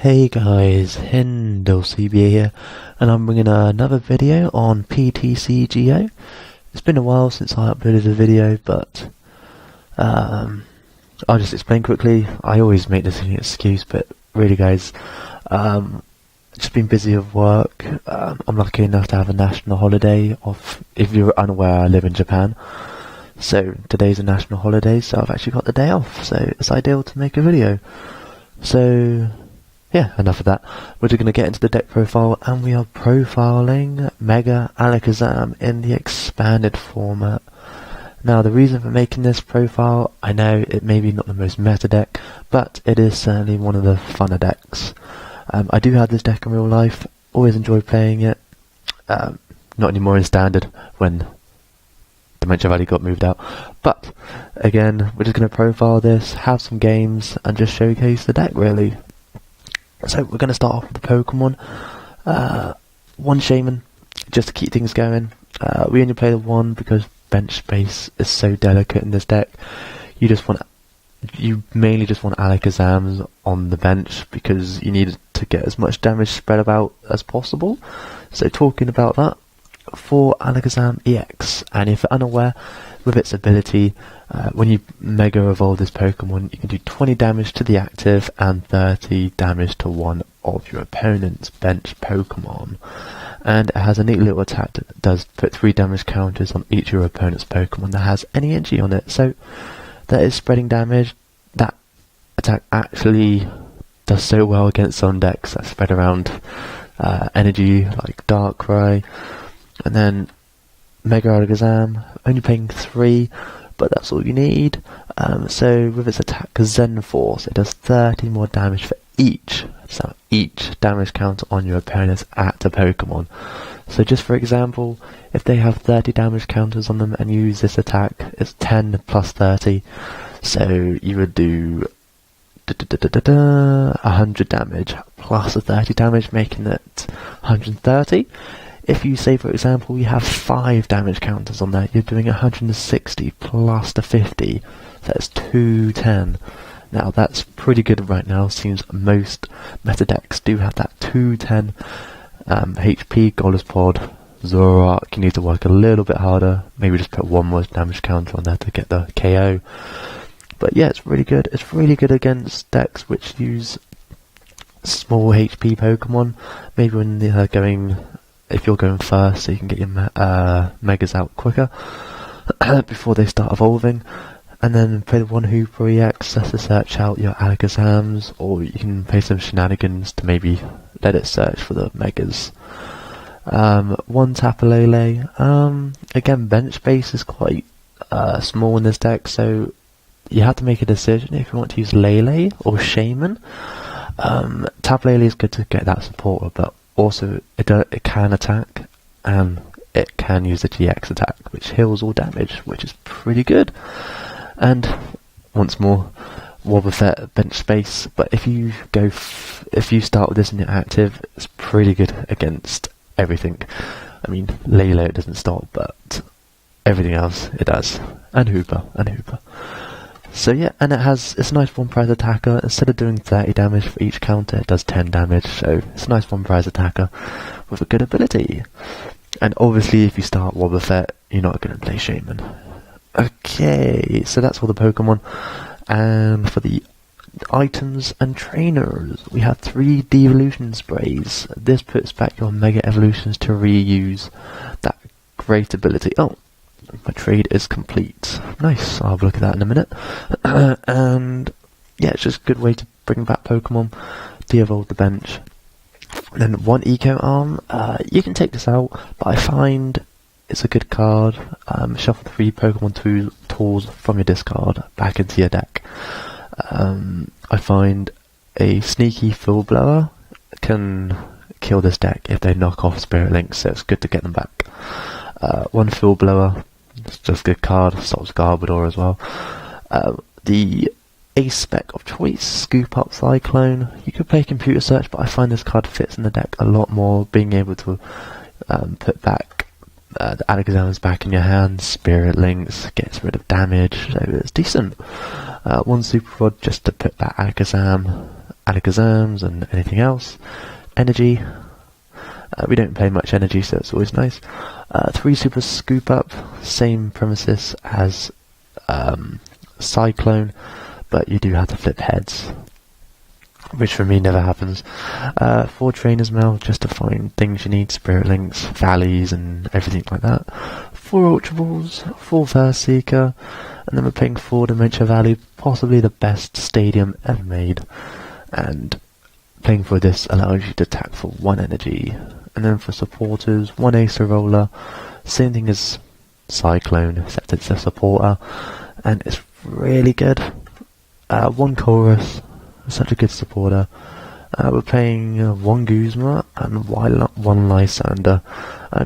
Hey guys, HindleCBA here, and I'm bringing another video on TCG. It's been a while since I uploaded a video, but I'll just explain quickly. I always make this an excuse, but really guys, just been busy with work. I'm lucky enough to have a national holiday off. If you're unaware, I live in Japan, so today's a national holiday, so I've actually got the day off, so it's ideal to make a video. So yeah, enough of that. We're just going to get into the deck profile, and we are profiling Mega Alakazam in the expanded format. Now, the reason for making this profile, I know it may be not the most meta deck, but it is certainly one of the funner decks. I do have this deck in real life, always enjoy playing it. Not anymore in standard, when Dimension Valley got moved out. But, again, we're just going to profile this, have some games, and just showcase the deck, really. So we're going to start off with the Pokemon. One Shaman, just to keep things going. We only play the one because bench space is so delicate in this deck. You mainly just want Alakazams on the bench because you need to get as much damage spread about as possible. So talking about that, for Alakazam EX, and if you're unaware, with its ability, when you Mega Evolve this Pokemon, you can do 20 damage to the active and 30 damage to one of your opponent's bench Pokemon. And it has a neat little attack that does put 3 damage counters on each of your opponent's Pokemon that has any energy on it. So that is spreading damage. That attack actually does so well against some decks that spread around energy, like Darkrai. And then Mega Alakazam, only paying 3, but that's all you need. So with its attack Zen Force, it does 30 more damage for each damage counter on your opponent's active Pokemon. So just for example, if they have 30 damage counters on them and you use this attack, it's 10 plus 30. So you would do 100 damage plus the 30 damage, making it 130. If you say, for example, you have 5 damage counters on there, you're doing 160 plus the 50, that's 210. Now that's pretty good right now, seems most meta decks do have that 210 HP, Goluzpod, Zoroark. You need to work a little bit harder, maybe just put one more damage counter on there to get the KO. But yeah, it's really good. It's really good against decks which use small HP Pokemon, maybe when they're if you're going first, so you can get your Megas out quicker before they start evolving. And then play the one Hooper EX just to search out your Alakazams, or you can play some shenanigans to maybe let it search for the Megas. One Tapu Lele. Again, bench space is quite small in this deck, so you have to make a decision if you want to use Lele or Shaman. Tapu Lele is good to get that supporter, but also it can attack, and it can use the GX attack, which heals all damage, which is pretty good. And once more, Wobbuffet bench space, but if you start with this in your active, it's pretty good against everything. I mean, Lele it doesn't stop, but everything else it does, and Hooper. So yeah, and it's a nice one prize attacker. Instead of doing 30 damage for each counter, it does 10 damage, so it's a nice one prize attacker with a good ability. And obviously, if you start Wobbuffet, you're not going to play Shaman. Okay, so that's all the Pokemon. And for the items and trainers, we have 3 Devolution Sprays. This puts back your Mega Evolutions to reuse that great ability. Oh, my trade is complete. Nice, I'll have a look at that in a minute. And yeah, it's just a good way to bring back Pokemon, de-evolve the bench. And then 1 Eco Arm. You can take this out, but I find it's a good card. Shuffle 3 Pokemon tools from your discard back into your deck. I find a sneaky Full Blower can kill this deck if they knock off Spirit Links, so it's good to get them back. 1 Full Blower, it's just a good card, stops Garbodor as well. The Ace spec of choice, Scoop Up Cyclone. You could play Computer Search, but I find this card fits in the deck a lot more, being able to put back the Alakazam's back in your hand, Spirit Links, gets rid of damage, so it's decent. 1 Super Rod just to put that Alakazam Alakazams and anything else. Energy. We don't play much energy, so it's always nice. 3 super scoop up, same premises as Cyclone, but you do have to flip heads, which for me never happens. 4 trainers mail, just to find things you need, Spirit Links, Valleys, and everything like that. 4 Ultra Balls, 4 Verse Seeker, and then we're playing 4 Dementia Valley, possibly the best stadium ever made. And playing for this allows you to attack for 1 energy. And then for supporters, 1 Acer Roller, same thing as Cyclone, except it's a supporter, and it's really good. 1 Chorus, such a good supporter. We're playing 1 Guzma and 1 Lysander.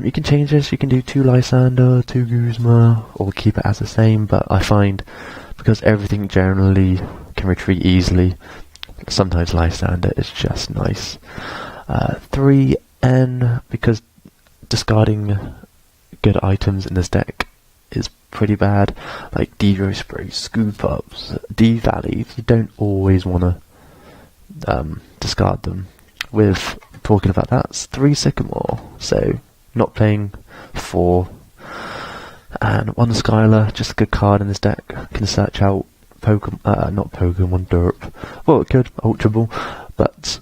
You can change this, you can do 2 Lysander, 2 Guzma, or keep it as the same, but I find, because everything generally can retreat easily, sometimes Lysander is just nice. 3 N, because discarding good items in this deck is pretty bad, like Devo Spray, Scoop Ups, D-Valleys. You don't always want to discard them. With talking about that, it's 3 Sycamore, so not playing 4. And 1 Skylar, just a good card in this deck, can search out Pokemon, not Pokemon Derp. Well, it could, Ultra Ball, but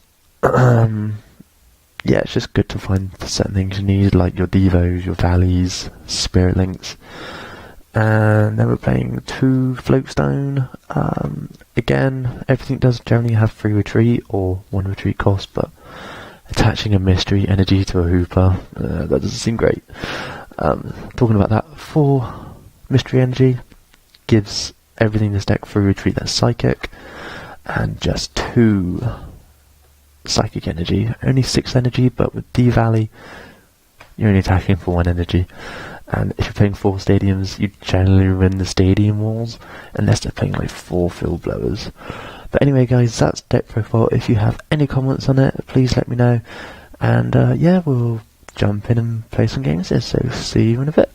yeah, it's just good to find certain things you need, like your Devos, your Valleys, Spirit Links. And then we're playing 2 Floatstone. Again, everything does generally have 3 retreat or 1 retreat cost, but attaching a mystery energy to a Hooper, that doesn't seem great. Talking about that, 4 mystery energy gives everything in this deck 3 retreat that's psychic, and just 2 psychic energy. Only 6 energy, but with D-Valley, you're only attacking for 1 energy. And if you're playing 4 stadiums, you generally win the stadium walls, unless they're playing like 4 field blowers. But anyway guys, that's deck profile. If you have any comments on it, please let me know. And yeah, we'll jump in and play some games here, so see you in a bit.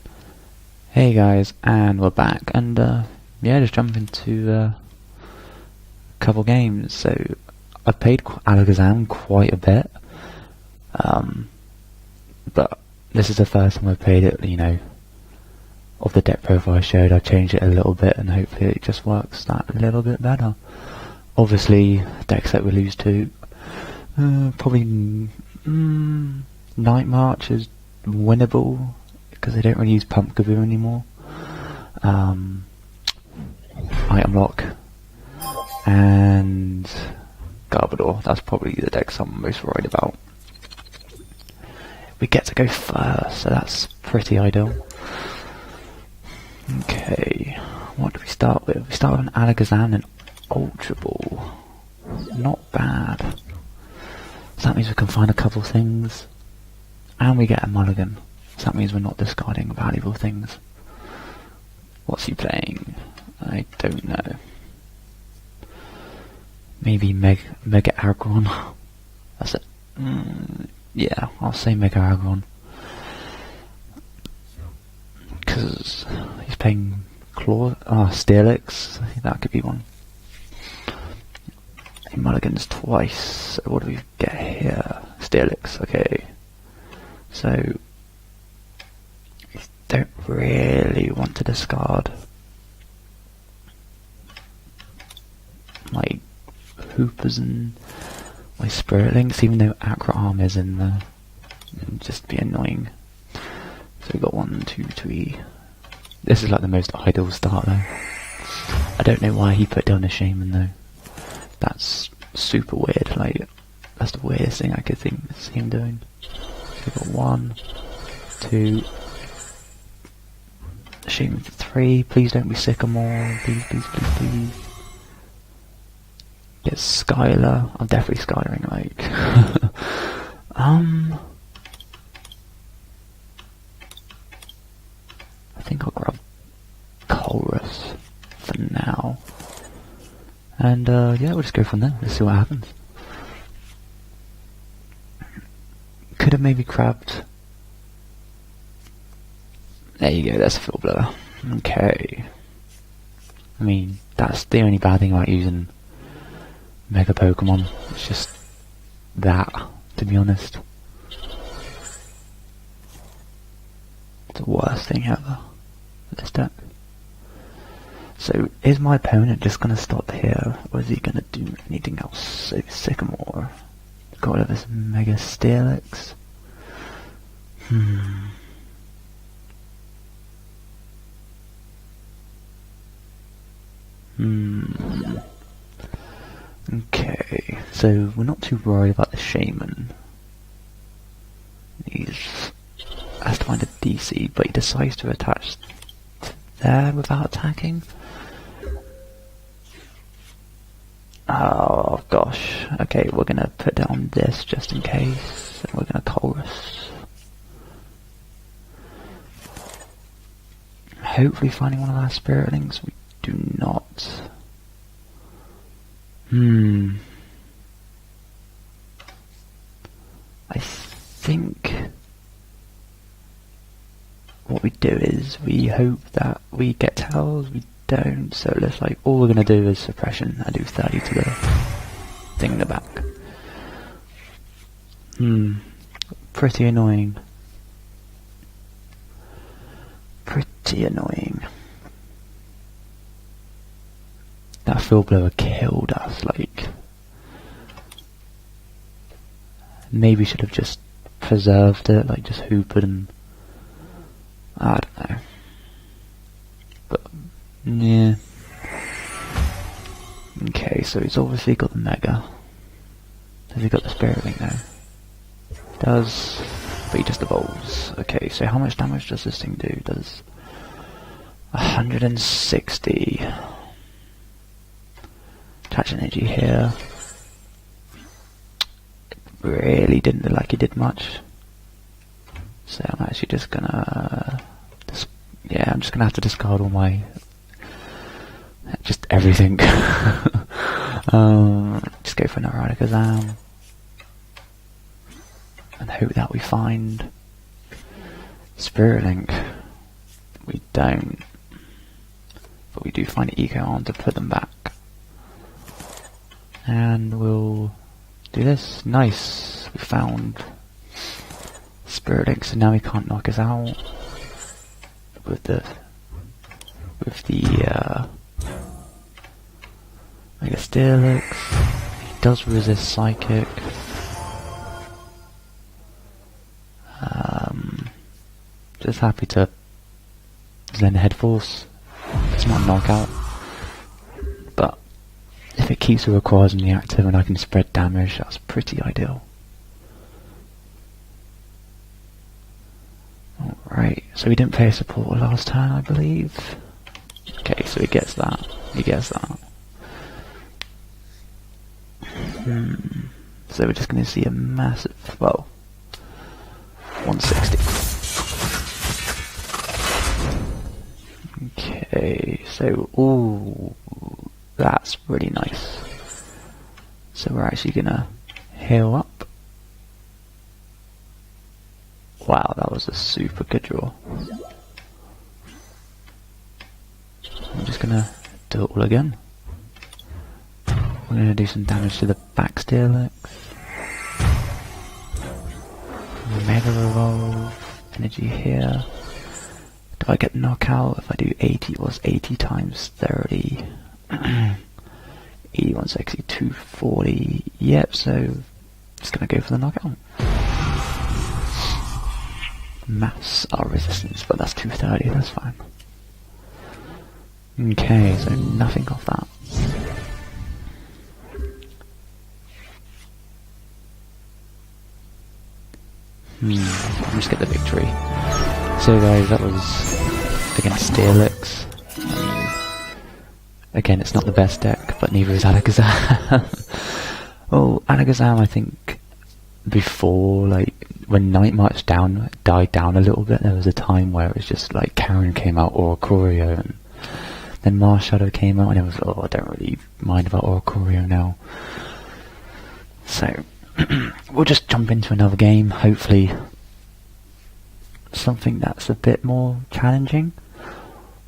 Hey guys, and we're back, and yeah, just jump into a couple games. So I've played Alakazam quite a bit, but this is the first time I've played it, you know, of the deck profile I showed. I changed it a little bit, and hopefully it just works that a little bit better. Obviously, decks that we lose to, probably Night March is winnable, because they don't really use Pumpkaboo anymore. Item Lock, and Garbodor, that's probably the decks I'm most worried about. We get to go first, so that's pretty ideal. Okay, what do we start with? We start with an Alakazam and Ultra Ball. Not bad. So that means we can find a couple things, and we get a mulligan. So that means we're not discarding valuable things. What's he playing? I don't know. Maybe Mega Aggron. That's it. Yeah, I'll say Mega Aggron. Because he's playing Steelix. I think that could be one. He mulligans twice. So what do we get here? Steelix, okay. So don't really want to discard my Hoopers and my Spirit Links, even though Accurate Arm is in there. It'd just be annoying. So we got 1, 2, 3. This is like the most ideal start though. I don't know why he put down a Shaman though. That's super weird. Like, that's the weirdest thing I could see him doing. So we got 1, 2. Shaman for 3. Please don't be Sycamore. Please, please, please, please. Get Skylar. I'm definitely Skylaring, like. I think I'll grab Chorus for now. And yeah, we'll just go from there. Let's see what happens. Could have maybe grabbed. There you go, that's a field blower. Okay. I mean, that's the only bad thing about using Mega Pokemon. It's just that, to be honest. It's the worst thing ever for this deck. So, is my opponent just going to stop here, or is he going to do anything else? So, Sycamore. Got rid of his Mega Steelix. Okay, so we're not too worried about the Shaman. He has to find a DC, but he decides to attach there without attacking. Oh gosh, okay, we're gonna put down this just in case, and we're gonna chorus. Hopefully finding one of our Spiritlings. We do not. I think what we do is we hope that we get tails, we don't, so it looks like all we're going to do is suppression. I do 30 to the thing in the back. Pretty annoying. Pretty annoying. That field blower killed us, like. Maybe should have just preserved it, like just hoopered and I don't know. But yeah. Okay, so he's obviously got the Mega. Has he got the Spiritling now? Does, but he just evolves. Okay, so how much damage does this thing do? Does 160. Attach energy here. It really didn't look like he did much. So I'm actually just gonna, I'm just gonna have to discard all my, just everything. Just go for another Alakazam. And hope that we find Spiritling. We don't. But we do find Eco Arm to put them back. And we'll do this. Nice. We found Spiritling, so now he can't knock us out with the I guess Steelix. He does resist Psychic. Just happy to Zen Head Force. It's not a knockout, but if it keeps the requires in the active and I can spread damage, that's pretty ideal. Alright, so we didn't play a supporter last turn, I believe. Okay, so he gets that. He gets that. So we're just going to see a massive, well, 160. Okay, so, ooh, that's really nice. So we're actually going to heal up. Wow, that was a super good draw. I'm just going to do it all again. We're going to do some damage to the back Steelix. Mega Revolve. Energy here. Do I get knockout if I do 80? It was 80 times 30. 81, 60, 240. Yep, so just going to go for the knockout. Maths are resistance, but that's 230, that's fine. Okay, so nothing off that. Just get the victory. So guys, that was against Steelix. Again, it's not the best deck, but neither is Alakazam. Oh, Alakazam, I think before, like, when Night March died down a little bit, there was a time where it was just like Karen came out, Oricorio, and then Marshadow came out, and it was, oh, I don't really mind about Oricorio now. So, we'll just jump into another game, hopefully something that's a bit more challenging.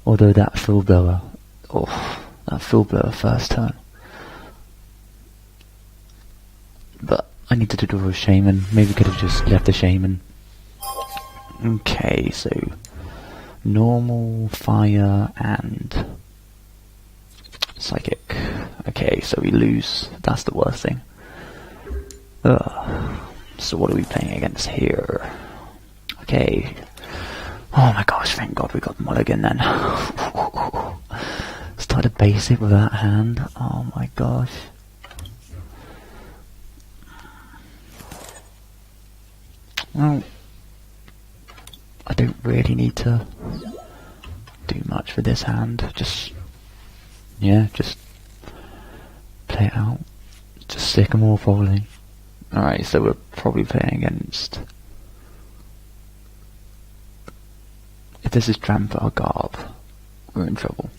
Although that field blower, first turn. I needed to draw a shaman. Maybe we could have just left the shaman. Okay, so normal, fire, and psychic. Okay, so we lose. That's the worst thing. So what are we playing against here? Okay. Oh my gosh, thank God we got mulligan then. Started basic with that hand. Oh my gosh. Well, I don't really need to do much for this hand. Just play it out. Just Sycamore probably. Alright, so we're probably playing against... If this is Tramper or Garb, we're in trouble.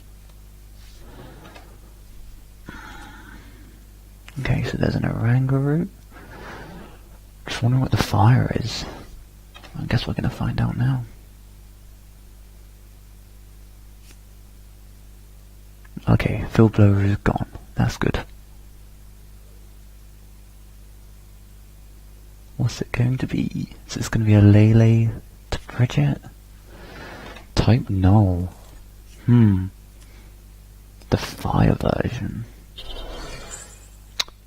Okay, so there's an Oranguru. Just wondering what the fire is. I guess we're gonna find out now. Okay, Field Blower is gone. That's good. What's it going to be? Is this going to be a Lele to bridge it? Type null. The fire version.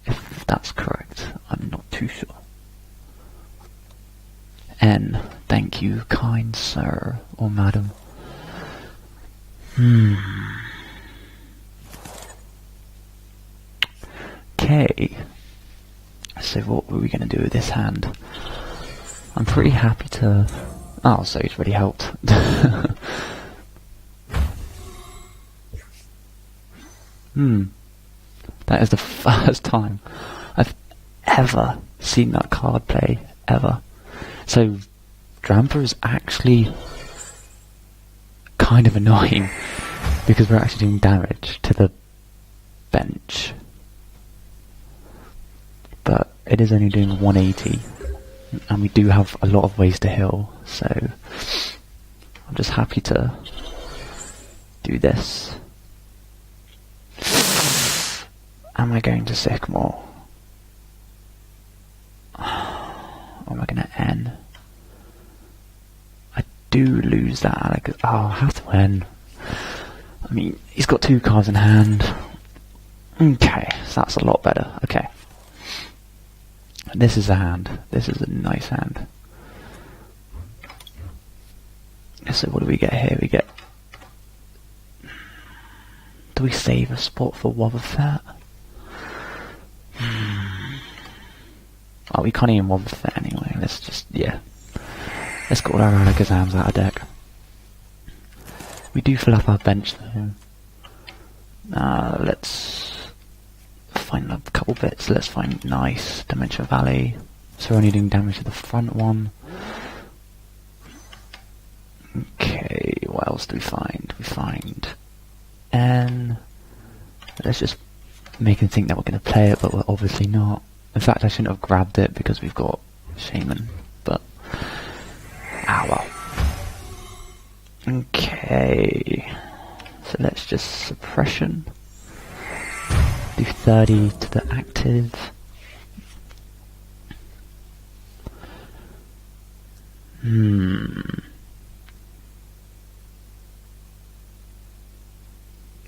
If that's correct, I'm not too sure. N. Thank you, kind sir or madam. Okay. So what were we going to do with this hand? I'm pretty happy to... Oh, so it's really helped. That is the first time I've ever seen that card play, ever. So, Dramper is actually kind of annoying because we're actually doing damage to the bench. But it is only doing 180, and we do have a lot of ways to heal, so I'm just happy to do this. Am I going to Sycamore? Or am I going to N? I do lose that Alakazam. Oh, I have to N. I mean, he's got 2 cards in hand. Okay, so that's a lot better. Okay. This is a hand. This is a nice hand. So what do we get here? We get... Do we save a spot for Wobbuffet? Oh, we can't even Wobbuffet anyway. Let's just... yeah. Let's get all our Alakazams out of deck. We do fill up our bench though. Let's... find a couple bits. Let's find nice Dementia Valley. So we're only doing damage to the front one. Okay, what else do we find? We find N. Let's just make him think that we're going to play it, but we're obviously not. In fact, I shouldn't have grabbed it because we've got Shaman, but... ah, well. Okay. So let's just Suppression. Do 30 to the active.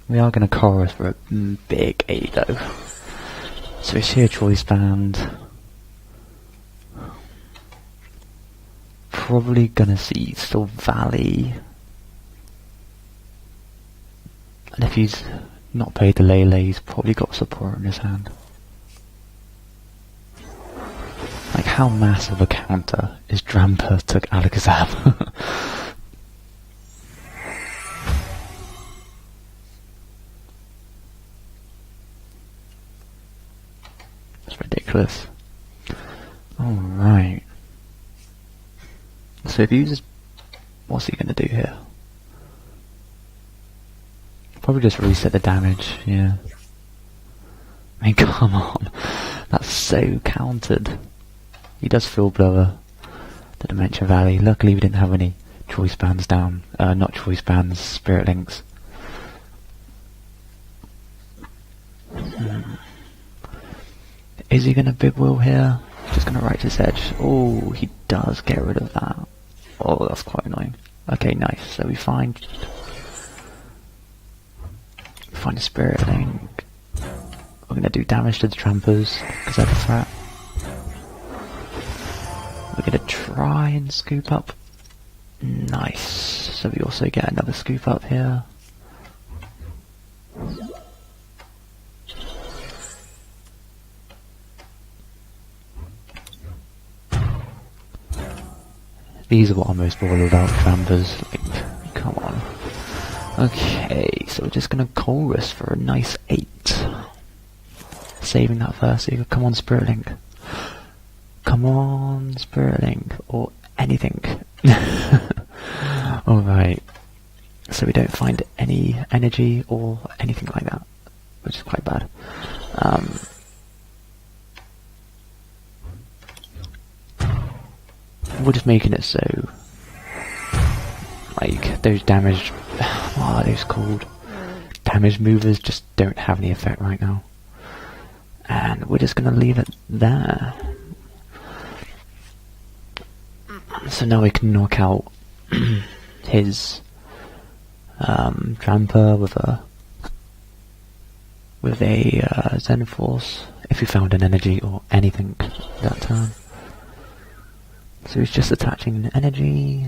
We are going to chorus for a big ego. So it's here Choice Band. Probably going to see still Valley. And if he's not played the Lele, he's probably got support in his hand. Like, how massive a counter is Dramper to Alakazam? That's ridiculous. Alright. So if he uses... what's he going to do here? Probably just reset the damage, yeah. I mean, come on. That's so countered. He does Field Blower, the Dementia Valley. Luckily we didn't have any Choice Bands down. Not Choice Bands, Spirit Links. Is he going to Big Will here? just going to Righteous Edge. Oh, he does get rid of that. Oh, that's quite annoying. Okay, nice. So we find a Spirit Link. We're going to do damage to the Trampers, because they're a threat. We're going to try and scoop up. Nice. So we also get another scoop up here. These are what I'm most bothered about, Trampers. Like, come on. Okay, so we're just gonna chorus for a nice 8. Saving that first eagle. Come on, Spirit Link. Come on, Spirit Link. Or anything. Alright. So we don't find any energy or anything like that, which is quite bad. We're just making it so, like, those damage, what are those called? Damage movers just don't have any effect right now. And we're just going to leave it there. So now we can knock out his Tramper with a Zen Force, if we found an energy or anything that turn. So he's just attaching an energy.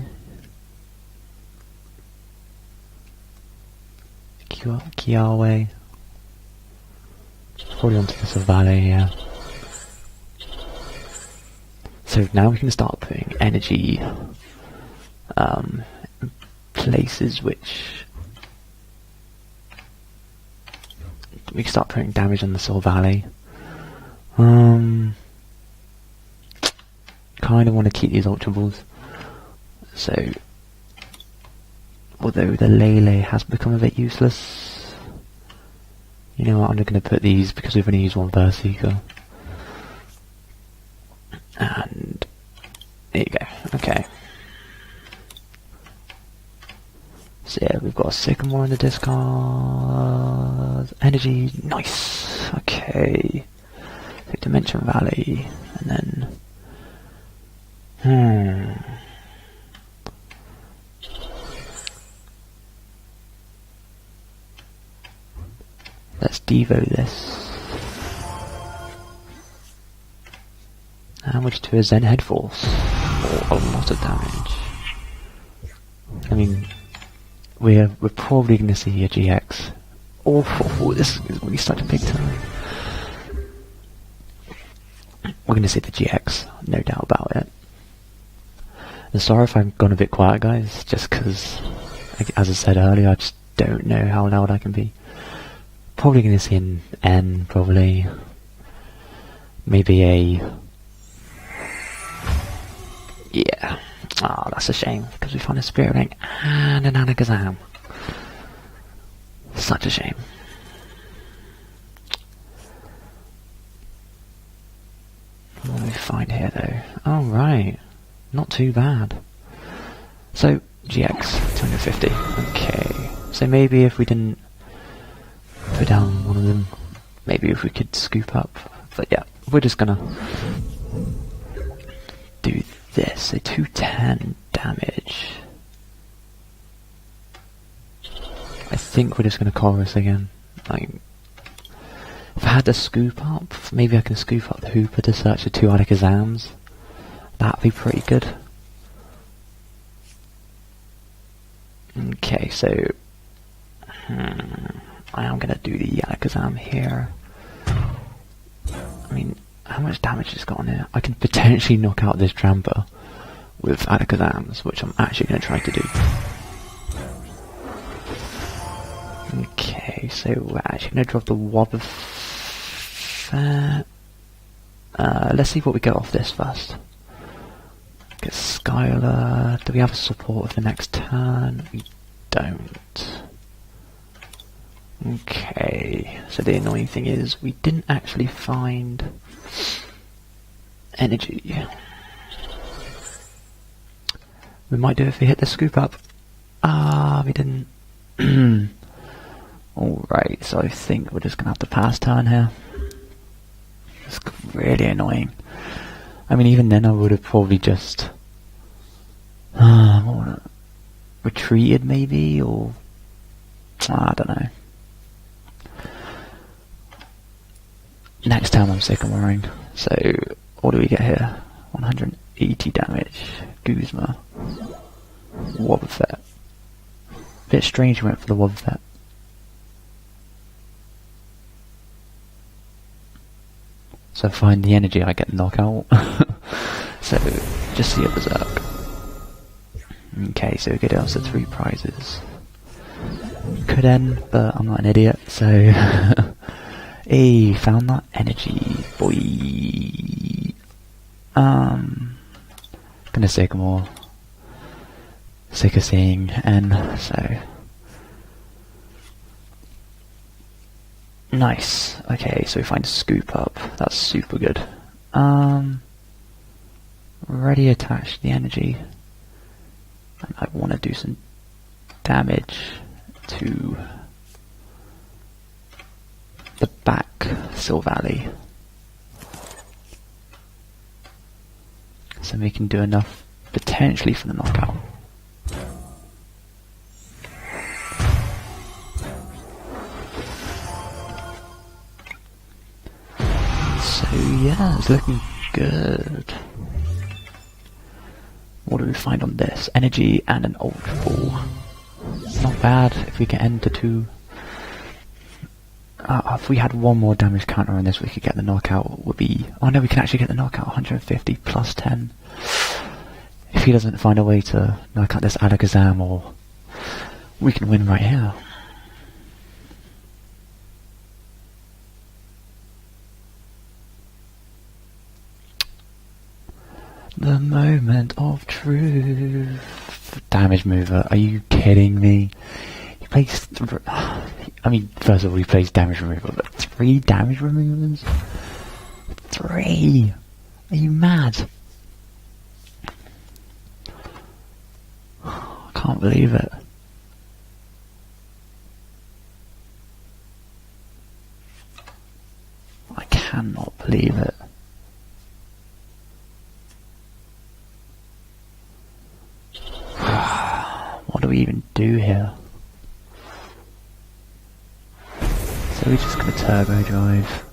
Kiawe. Probably onto the Valley, yeah. So now we can start putting energy places which we can start putting damage on the Soul Valley. Kind of want to keep these Ultra Balls. So, although the Lele has become a bit useless, you know what, I'm just going to put these because we've only used one Berserker. And there you go. Okay. So yeah, we've got a Sycamore in the discard. Energy, nice. Okay. Take Dimension Valley, and then. Let's Devo this. How much to a Zen Head Force? Or a lot of damage. I mean, we're probably going to see a GX. Oh, this is going to be such a big time. We're going to see the GX, no doubt about it. And sorry if I've gone a bit quiet, guys, just because, as I said earlier, I just don't know how loud I can be. Probably going to see an N, probably. Maybe a... Yeah. Oh, that's a shame, because we found a Spirit Ring and an Alakazam. Such a shame. What do we find here, though? Oh, right. Not too bad. So, GX, 250. Okay. So maybe if we didn't put down one of them, maybe if we could scoop up. But yeah, we're just gonna do this. So 210 damage. I think we're just gonna chorus again. Like, if I had to scoop up, maybe I can scoop up the Hooper to search the 2 Alakazams. That'd be pretty good. Okay, so I am gonna do the Alakazam here. I mean, how much damage has got on it? I can potentially knock out this Tramper with Alakazams, which I'm actually gonna try to do. Okay, so we're actually gonna drop the Wobbuffet. Let's see what we get off this first. Get Skylar. Do we have a support for the next turn? We don't. Okay, so the annoying thing is we didn't actually find energy. We might do it if we hit the scoop up. Ah, we didn't. Alright, so I think we're just gonna have to pass turn here. It's really annoying. I mean, even then I would have probably just retreated maybe, or I don't know. Next time I'm sycamoring. So what do we get here? 180 damage. Guzma. Wobbuffet. Bit strange we went for the Wobbuffet. So find the energy, I get knockout. So just see a berserk. Okay, so we get down to 3 prizes. Could end, but I'm not an idiot, so hey, found that energy, boy. Gonna sycamore. Sick of seeing N, so nice. Okay, so we find a scoop up. That's super good. Already attached the energy. And I want to do some damage to the back Silvally. So we can do enough potentially for the knockout. So yeah, it's looking good. What do we find on this? Energy and an Ultra Ball. Not bad if we get into 2. If we had 1 more damage counter on this, we could get the knockout. Would be... Oh no, we can actually get the knockout. 150 plus 10. If he doesn't find a way to knock out this Alakazam, or we can win right here. The moment of truth. Damage mover. Are you kidding me? He plays... I mean, first of all, he plays damage remover, but 3 damage removers? 3! Are you mad? I can't believe it. I cannot believe it. What do we even do here? So we're just going to turbo drive.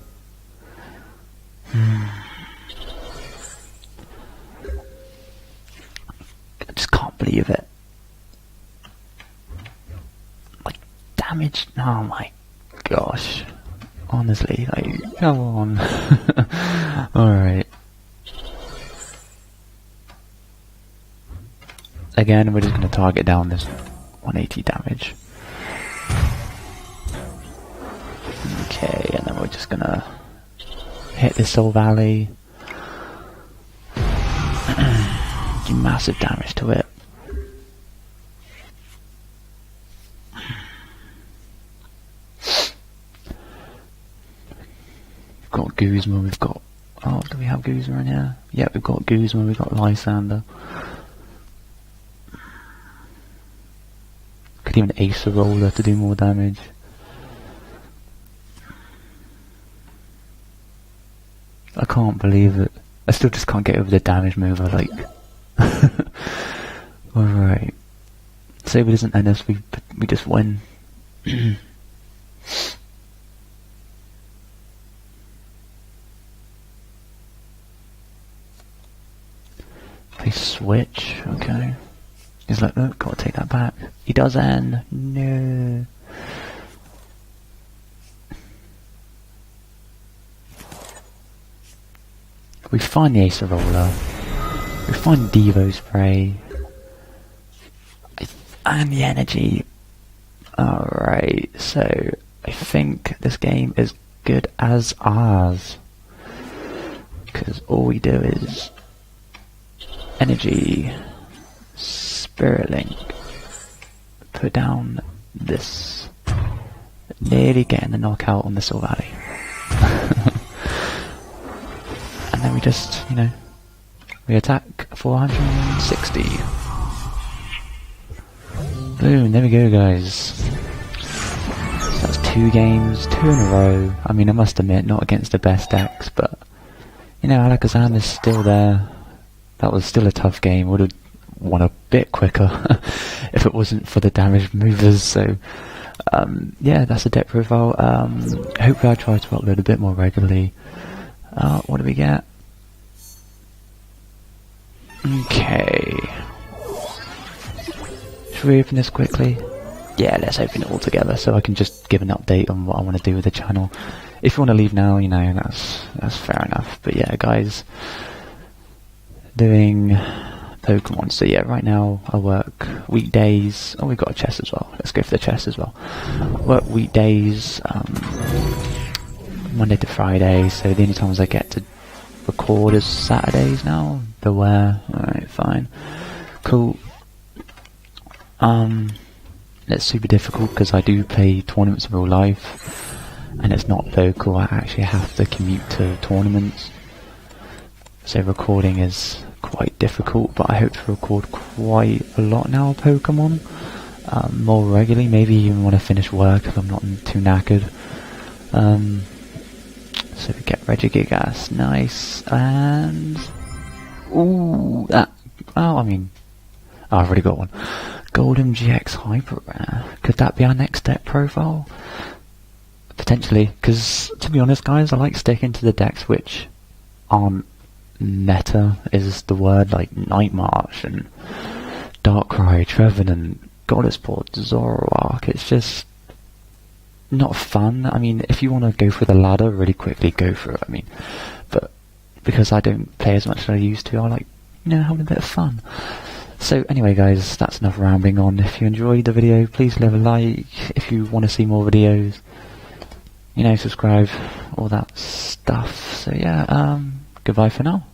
I just can't believe it. Like, damage. Oh my gosh. Honestly, like, come on. Alright. Again, we're just going to target down this 180 damage. Okay, and then we're just going to hit this Silvally. Do massive damage to it. We've got Guzma, we've got... Oh, do we have Guzma in here? Yeah, we've got Guzma, we've got Lysander. Could even ace a roller to do more damage. I can't believe it. I still just can't get over the damage mover, like... Alright. Say if it doesn't end us, we just win. Play switch, okay. He's like, oh, gotta take that back. He does end. No. We find the Acer Roller. We find Devo Spray. And the energy. Alright, so I think this game is good as ours. Because all we do is energy, Spirit Link, put down this, nearly getting the knockout on the Silvally. And then we just, you know, we attack 460. Boom, there we go guys. So that's 2 games, 2 in a row. I mean, I must admit, not against the best decks, but, you know, Alakazam is still there. That was still a tough game. Would have won a bit quicker if it wasn't for the damaged movers. So yeah, that's the deck profile. Hopefully I try to upload a bit more regularly. What do we get? Okay. Should we open this quickly? Yeah, let's open it all together so I can just give an update on what I want to do with the channel. If you want to leave now, you know, that's fair enough. But yeah, guys, doing Pokemon. So yeah, right now I work weekdays. Oh, we got a chest as well. Let's go for the chest as well. Work weekdays, Monday to Friday. So the only times I get to record is Saturdays now. Beware. Alright, fine. Cool. It's super difficult because I do play tournaments in real life, and it's not local. I actually have to commute to tournaments, so recording is quite difficult. But I hope to record quite a lot now, Pokemon, more regularly. Maybe even when I finish work if I'm not too knackered. So we get Regigigas, nice, and ooh, that. Oh, I mean, I've already got one. Golden GX Hyper Rare. Could that be our next deck profile? Potentially, because to be honest, guys, I like sticking to the decks which aren't meta, is the word, like Night March and Darkrai, Trevenant, Goddessport, Zoroark. It's just not fun. I mean, if you want to go for the ladder really quickly, go for it. I mean, but because I don't play as much as I used to, I like, you know, having a bit of fun. So anyway, guys, that's enough rambling on. If you enjoyed the video, please leave a like. If you want to see more videos, you know, subscribe, all that stuff. So yeah, goodbye for now.